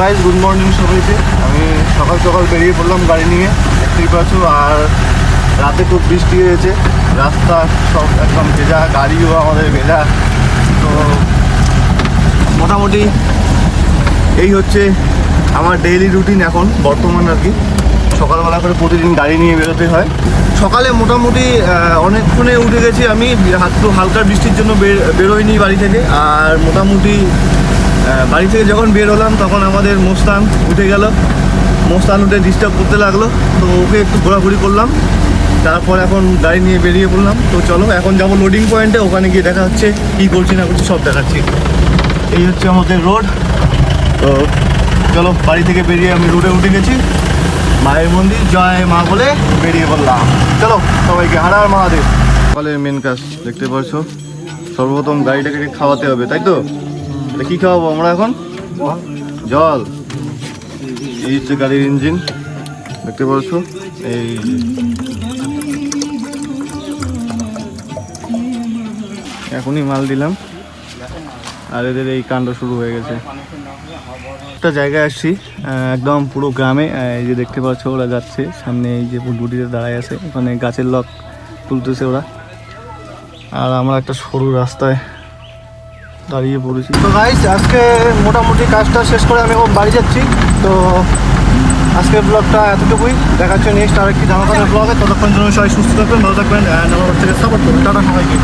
Guys good morning সবাইকে। আমি সকাল সকাল বেরিয়ে পড়লাম গাড়ি নিয়ে, দেখতেই পাচ্ছ। আর রাতে খুব বৃষ্টি হয়েছে, রাস্তা সব একদম ভেজা, গাড়িও আমাদের ভেজা। তো মোটামুটি এই হচ্ছে আমার ডেইলি রুটিন এখন বর্তমান আর কি। সকালবেলা করে প্রতিদিন গাড়ি নিয়ে বেরোতে হয়। সকালে মোটামুটি অনেকক্ষণে উঠে গেছি আমি, হালকা বৃষ্টির জন্য বেরোইনি বাড়ি থেকে। আর মোটামুটি বাড়ি থেকে যখন বের হলাম তখন আমাদের মোস্তান উঠে গেল। মোস্তান উঠে ডিস্টার্ব করতে লাগলো, তো ওকে একটু ঘোরাঘুরি করলাম। তারপর এখন গাড়ি নিয়ে বেরিয়ে পড়লাম। তো চলো এখন যাবো লোডিং পয়েন্টে, ওখানে গিয়ে দেখা হচ্ছে কী করছি না করছি সব দেখাচ্ছি। এই হচ্ছে আমাদের রোড। তো চলো বাড়ি থেকে বেরিয়ে আমি রোডে উঠে গেছি, মায়ের মন্দির জয় মা বলে বেরিয়ে পড়লাম। চলো সবাইকে হর হর মহাদেব। সকালের মেন কাজ দেখতে পাচ্ছ, সর্বপ্রথম গাড়িটাকে খাওয়াতে হবে, তাই তো? কি খাওয়াবো আমরা এখন? জল। এই হচ্ছে গাড়ির ইঞ্জিন, দেখতে পাচ্ছ। এই এখনই মাল দিলাম আর এদের এই কাণ্ড শুরু হয়ে গেছে। একটা জায়গায় আসছি একদম পুরো গ্রামে। এই যে দেখতে পাচ্ছ ওরা যাচ্ছে সামনে, এই যে বুটবুটিতে দাঁড়ায় আছে, ওখানে গাছের লক তুলতেছে ওরা। আর আমরা একটা সরু রাস্তায় দাঁড়িয়ে পড়েছি। তো গাইস আজকে মোটামুটি কাজটা শেষ করে আমি এখন বাড়ি যাচ্ছি। তো আজকের ব্লগটা এতটুকুই, দেখা হচ্ছে নেক্সট আরেকটি জামাকাপড়ের ব্লগে। ততক্ষণ জন্য সবাই সুস্থ থাকবেন, ভালো থাকবেন, আমার থেকে সাপোর্ট করবেন। টাটা সবাইকে।